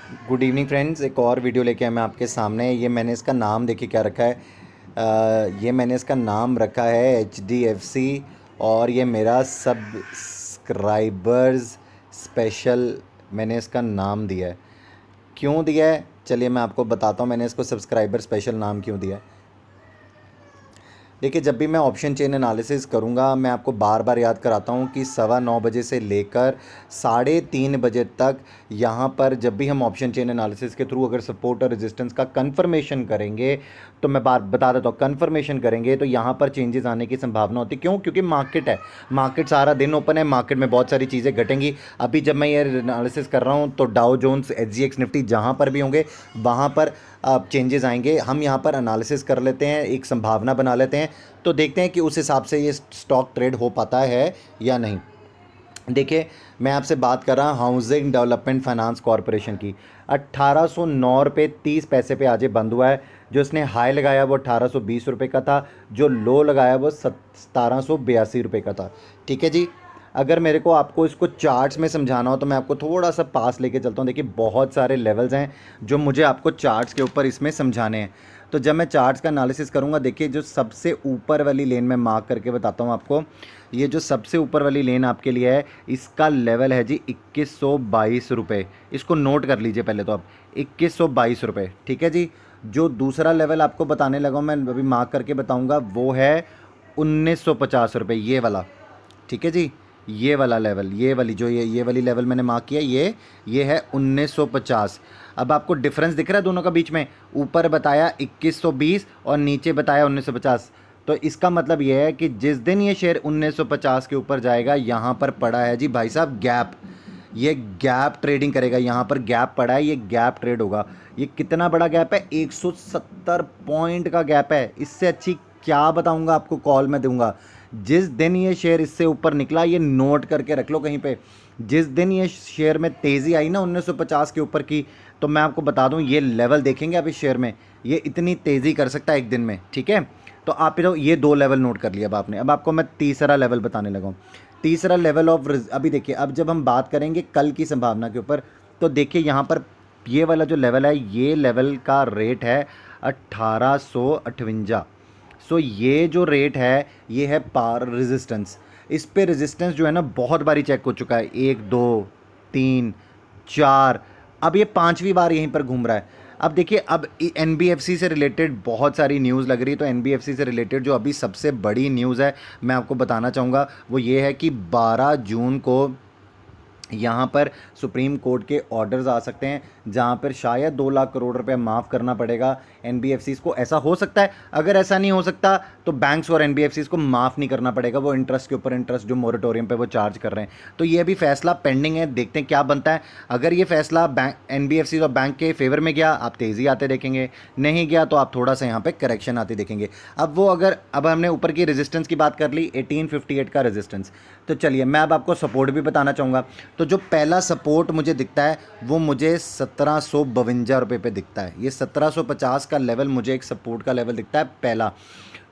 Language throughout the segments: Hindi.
गुड इवनिंग फ्रेंड्स, एक और वीडियो लेके आया मैं आपके सामने। ये मैंने इसका नाम देखिए क्या रखा है। ये मैंने इसका नाम रखा है HDFC और ये मेरा सब्सक्राइबर्स स्पेशल मैंने इसका नाम दिया है। क्यों दिया है चलिए मैं आपको बताता हूँ मैंने इसको सब्सक्राइबर स्पेशल नाम क्यों दिया है। देखिए, जब भी मैं ऑप्शन चेन एनालिसिस करूंगा मैं आपको बार बार याद कराता हूं कि 9:15 बजे से लेकर 3:30 बजे तक यहाँ पर जब भी हम ऑप्शन चेन एनालिसिस के थ्रू अगर सपोर्ट और रेजिस्टेंस का कंफर्मेशन करेंगे तो मैं बात बता देता हूँ, कंफर्मेशन करेंगे तो यहाँ पर चेंजेस आने की संभावना होती है। क्यों? क्योंकि मार्केट है, मार्केट सारा दिन ओपन है, मार्केट में बहुत सारी चीज़ें घटेंगी। अभी जब मैं ये एनालिसिस कर रहा हूँ तो डाउ जोन्स, SGX निफ्टी जहाँ पर भी होंगे वहाँ पर चेंजेस आएंगे। हम यहाँ पर एनालिसिस कर लेते हैं, एक संभावना बना लेते हैं, तो देखते हैं कि उस हिसाब से ये स्टॉक ट्रेड हो पाता है या नहीं। देखिए, मैं आपसे बात कर रहा हूँ हाउसिंग डेवलपमेंट फाइनेंस कॉरपोरेशन की। 1809 रुपये 30 पैसे पे आज ये बंद हुआ है। जो इसने हाई लगाया वो 1820 रुपये का था, जो लो लगाया वो 1782 रुपये का था। ठीक है जी। अगर मेरे को आपको इसको चार्ट्स में समझाना हो तो मैं आपको थोड़ा सा पास लेके चलता हूँ। देखिए, बहुत सारे लेवल्स हैं जो मुझे आपको चार्ट्स के ऊपर इसमें समझाने हैं। तो जब मैं चार्ट्स का एनालिसिस करूँगा, देखिए जो सबसे ऊपर वाली लेन मैं मार्क करके बताता हूँ आपको। ये जो सबसे ऊपर वाली लेन आपके लिए है, इसका लेवल है जी 2122 रुपये। इसको नोट कर लीजिए पहले तो आप, 2122 रुपये। ठीक है जी। जो दूसरा लेवल आपको बताने लगा हूँ मैं अभी मार्क करके बताऊँगा, वो है 1950 रुपये, ये वाला। ठीक है जी। ये वाला लेवल, ये वाली जो ये वाली लेवल मैंने मार्क किया, ये है 1950। अब आपको डिफरेंस दिख रहा है दोनों का बीच में? ऊपर बताया 2120 और नीचे बताया 1950। तो इसका मतलब ये है कि जिस दिन ये शेयर 1950 के ऊपर जाएगा, यहाँ पर पड़ा है जी भाई साहब गैप। ये गैप ट्रेडिंग करेगा, यहाँ पर गैप पड़ा है, ये गैप ट्रेड होगा। ये कितना बड़ा गैप है? 170 पॉइंट का गैप है। इससे अच्छी क्या बताऊंगा आपको, कॉल में दूंगा। जिस दिन ये शेयर इससे ऊपर निकला, ये नोट करके रख लो कहीं पे, जिस दिन ये शेयर में तेज़ी आई ना 1950 के ऊपर की, तो मैं आपको बता दूं ये लेवल देखेंगे आप इस शेयर में, ये इतनी तेज़ी कर सकता है एक दिन में। ठीक है, तो आप ये दो लेवल नोट कर लिया अब आपने। अब आपको मैं तीसरा लेवल बताने लगा हूँ। तीसरा लेवल ऑफ, अभी देखिए, अब जब हम बात करेंगे कल की संभावना के ऊपर, तो देखिए यहाँ पर ये वाला जो लेवल है, ये लेवल का रेट है 1858। सो ये जो रेट है ये है पार रेजिस्टेंस। इस पे रेजिस्टेंस जो है ना बहुत बारी चेक हो चुका है, 1 2 3 4, अब ये पांचवी बार यहीं पर घूम रहा है। अब देखिए, अब NBFC से रिलेटेड बहुत सारी न्यूज़ लग रही है, तो NBFC से रिलेटेड जो अभी सबसे बड़ी न्यूज़ है मैं आपको बताना चाहूँगा, वो ये है कि 12 जून को यहाँ पर सुप्रीम कोर्ट के ऑर्डर्स आ सकते हैं, जहाँ पर शायद 2 लाख करोड़ रुपए माफ़ करना पड़ेगा NBFCs को। ऐसा हो सकता है। अगर ऐसा नहीं हो सकता तो बैंक्स और NBFCs को माफ़ नहीं करना पड़ेगा, वो इंटरेस्ट के ऊपर इंटरेस्ट जो मोरेटोरियम पे वो चार्ज कर रहे हैं। तो ये अभी फैसला पेंडिंग है, देखते हैं क्या बनता है। अगर ये फैसला बैंक, NBFCs और बैंक के फेवर में गया, आप तेज़ी आते देखेंगे, नहीं गया तो आप थोड़ा सा यहाँ पे करेक्शन आते देखेंगे। अब हमने ऊपर की रेजिस्टेंस की बात कर ली, 1858 का रेजिस्टेंस। तो चलिए मैं अब आपको सपोर्ट भी बताना चाहूँगा। तो जो पहला सपोर्ट मुझे दिखता है वो मुझे 1752 रुपये पे दिखता है। ये 1750 का लेवल मुझे एक सपोर्ट का लेवल दिखता है पहला।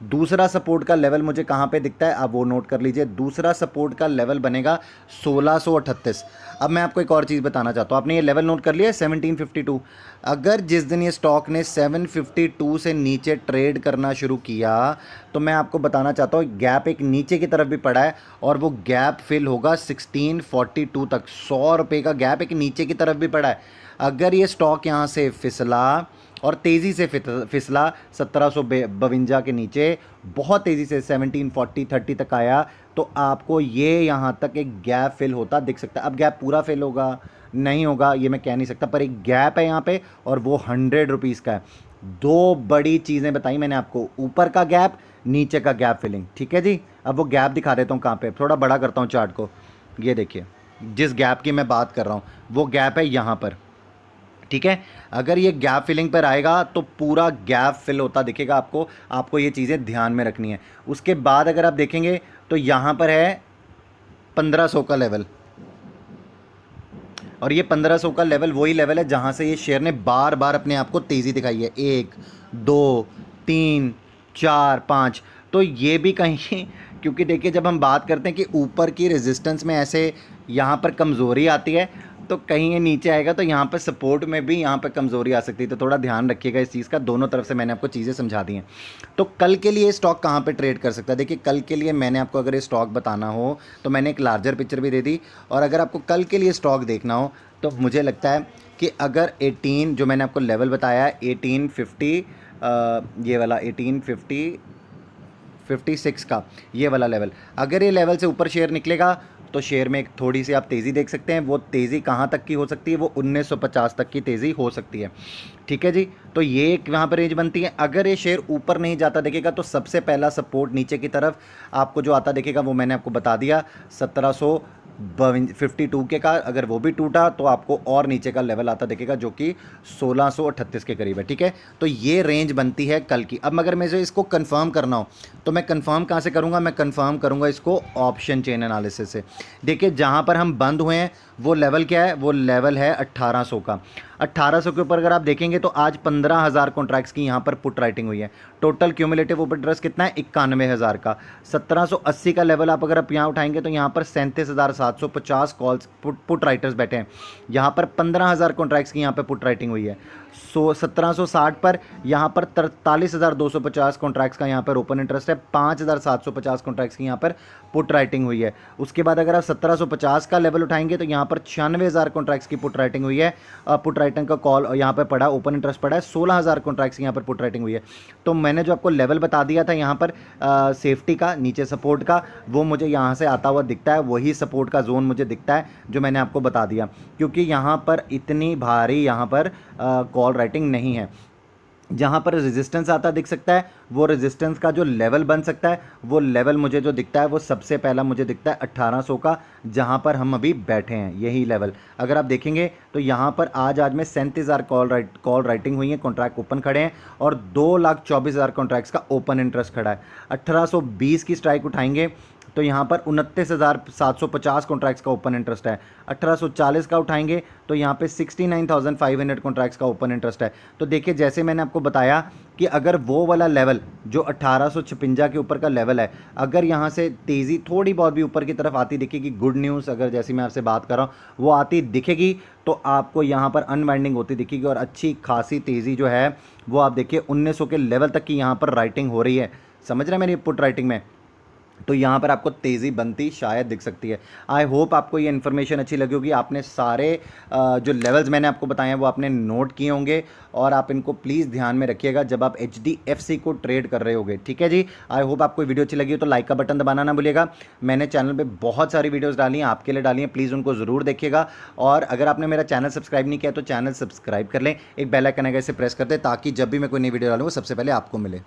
दूसरा सपोर्ट का लेवल मुझे कहाँ पे दिखता है, आप वो नोट कर लीजिए। दूसरा सपोर्ट का लेवल बनेगा 1638। अब मैं आपको एक और चीज़ बताना चाहता हूँ, आपने ये लेवल नोट कर लिया है 1752। अगर जिस दिन ये स्टॉक ने 752 से नीचे ट्रेड करना शुरू किया, तो मैं आपको बताना चाहता हूँ गैप एक नीचे की तरफ भी पड़ा है, और वो गैप फिल होगा 1642 तक। 100 रुपये का गैप एक नीचे की तरफ भी पड़ा है। अगर ये स्टॉक यहाँ से फिसला और तेज़ी से फिसला 1752 के नीचे, बहुत तेज़ी से 1740-30 तक आया, तो आपको ये यहाँ तक एक गैप फिल होता दिख सकता है। अब गैप पूरा फिल होगा नहीं होगा ये मैं कह नहीं सकता, पर एक गैप है यहाँ पे, और वो 100 रुपीज़ का है। दो बड़ी चीज़ें बताई मैंने आपको, ऊपर का गैप, नीचे का गैप फिलिंग। ठीक है जी। अब वो गैप दिखा देता हूँ कहाँ पे, थोड़ा बड़ा करता हूँ चार्ट को। ये देखिए, जिस गैप की मैं बात कर रहा हूँ वो गैप है यहाँ पर। ठीक है, अगर ये गैप फिलिंग पर आएगा तो पूरा गैप फिल होता दिखेगा आपको। आपको ये चीज़ें ध्यान में रखनी है। उसके बाद अगर आप देखेंगे तो यहाँ पर है 1500 का लेवल, और ये 1500 का लेवल वही लेवल है जहाँ से ये शेयर ने बार बार अपने आप को तेज़ी दिखाई है, 1 2 3 4 5। तो ये भी कहीं क्योंकि देखिए, जब हम बात करते हैं कि ऊपर की रेजिस्टेंस में ऐसे यहाँ पर कमज़ोरी आती है, तो कहीं ये नीचे आएगा तो यहाँ पर सपोर्ट में भी यहाँ पर कमज़ोरी आ सकती है, तो थोड़ा ध्यान रखिएगा इस चीज़ का। दोनों तरफ से मैंने आपको चीज़ें समझा दी हैं। तो कल के लिए स्टॉक कहाँ पे ट्रेड कर सकता है, देखिए कल के लिए मैंने आपको अगर ये स्टॉक बताना हो तो मैंने एक लार्जर पिक्चर भी दे दी, और अगर आपको कल के लिए स्टॉक देखना हो तो मुझे लगता है कि अगर 18 जो मैंने आपको लेवल बताया है 1850, ये वाला 1856 का ये वाला लेवल, अगर ये लेवल से ऊपर शेयर निकलेगा तो शेयर में एक थोड़ी सी आप तेज़ी देख सकते हैं। वो तेज़ी कहाँ तक की हो सकती है, वो 1950 तक की तेज़ी हो सकती है। ठीक है जी, तो ये एक वहाँ पर रेंज बनती है। अगर ये शेयर ऊपर नहीं जाता देखेगा तो सबसे पहला सपोर्ट नीचे की तरफ आपको जो आता देखेगा वो मैंने आपको बता दिया 1752 के का, अगर वो भी टूटा तो आपको और नीचे का लेवल आता देखेगा जो कि 1638 के करीब है। ठीक है, तो ये रेंज बनती है कल की। अब मगर मुझे इसको कंफर्म करना हो तो मैं कंफर्म कहाँ से करूँगा, मैं कंफर्म करूँगा इसको ऑप्शन चेन एनालिसिस से। देखिए जहाँ पर हम बंद हुए हैं वो लेवल क्या है, वो लेवल है 1800 का। 1800 के ऊपर अगर आप देखेंगे तो आज 15,000 कॉन्ट्रैक्ट्स की यहाँ पर पुट राइटिंग हुई है। टोटल क्यूमुलेटिव ओपन इंटरेस्ट कितना है, 91,000 का। 1780 का लेवल आप अगर आप यहाँ उठाएंगे तो यहाँ पर 37,750 कॉल्स पुट राइटर्स बैठे हैं। यहाँ पर 15,000 कॉन्ट्रैक्ट्स की यहाँ पर पुट राइटिंग हुई है। 1760 पर यहाँ पर 43,250 कॉन्ट्रैक्ट्स का यहाँ पर ओपन इंटरेस्ट है। 5,750 कॉन्ट्रैक्ट्स की यहाँ पर पुट राइटिंग हुई है। उसके बाद अगर आप 1750 का लेवल उठाएंगे तो यहाँ पर 96,000 कॉन्ट्रैक्ट्स की पुट राइटिंग हुई है। पुट राइटिंग का कॉल यहाँ पर पड़ा, ओपन इंटरेस्ट पड़ा है। 16,000 कॉन्ट्रैक्ट्स की यहाँ पर पुट राइटिंग हुई है। तो मैंने जो आपको लेवल बता दिया था यहाँ पर सेफ्टी का, नीचे सपोर्ट का, वो मुझे यहाँ से आता हुआ दिखता है। वही सपोर्ट का जोन मुझे दिखता है जो मैंने आपको बता दिया, क्योंकि यहाँ पर इतनी भारी यहाँ पर कॉल राइटिंग नहीं है। जहाँ पर रेजिस्टेंस आता दिख सकता है, वो रेजिस्टेंस का जो लेवल बन सकता है, वो लेवल मुझे जो दिखता है वो सबसे पहला मुझे दिखता है 1800 का, जहाँ पर हम अभी बैठे हैं। यही लेवल अगर आप देखेंगे तो यहाँ पर आज में 37,000 कॉल राइटिंग हुई है, कॉन्ट्रैक्ट ओपन खड़े हैं, और 2,24,000 कॉन्ट्रैक्ट्स का ओपन इंटरेस्ट खड़ा है। 1820 की स्ट्राइक उठाएंगे तो यहाँ पर 29,750 कॉन्ट्रैक्ट्स का ओपन इंटरेस्ट है। 1840 का उठाएंगे तो यहाँ पे 69,500 कॉन्ट्रैक्ट्स का ओपन इंटरेस्ट है। तो देखिए जैसे मैंने आपको बताया कि अगर वो वाला लेवल जो 1856 के ऊपर का लेवल है, अगर यहाँ से तेज़ी थोड़ी बहुत भी ऊपर की तरफ आती दिखेगी, गुड न्यूज़ अगर जैसी मैं आपसे बात कर रहा हूँ वो आती दिखेगी, तो आपको यहाँ पर अनवाइंडिंग होती दिखेगी और अच्छी खासी तेज़ी जो है वो आप देखिए 1900 के लेवल तक की यहाँ पर राइटिंग हो रही है। समझ रहे हैं मेरी पुट राइटिंग में? तो यहाँ पर आपको तेज़ी बनती शायद दिख सकती है। आई होप आपको ये इन्फॉर्मेशन अच्छी लगी होगी। आपने सारे जो लेवल्स मैंने आपको बताए हैं वो आपने नोट किए होंगे, और आप इनको प्लीज़ ध्यान में रखिएगा जब आप HDFC को ट्रेड कर रहे होगे। ठीक है जी, आई होप आपको वीडियो अच्छी लगी हो तो लाइक का बटन दबाना ना भूलिएगा। मैंने चैनल पे बहुत सारी वीडियोस डाली हैं, आपके लिए डाली हैं, प्लीज़ उनको ज़रूर देखिएगा। और अगर आपने मेरा चैनल सब्सक्राइब नहीं किया तो चैनल सब्सक्राइब कर लें, एक बेल आइकन आएगा इसे प्रेस कर दें ताकि जब भी मैं कोई नई वीडियो डालूँ वो सबसे पहले आपको मिले।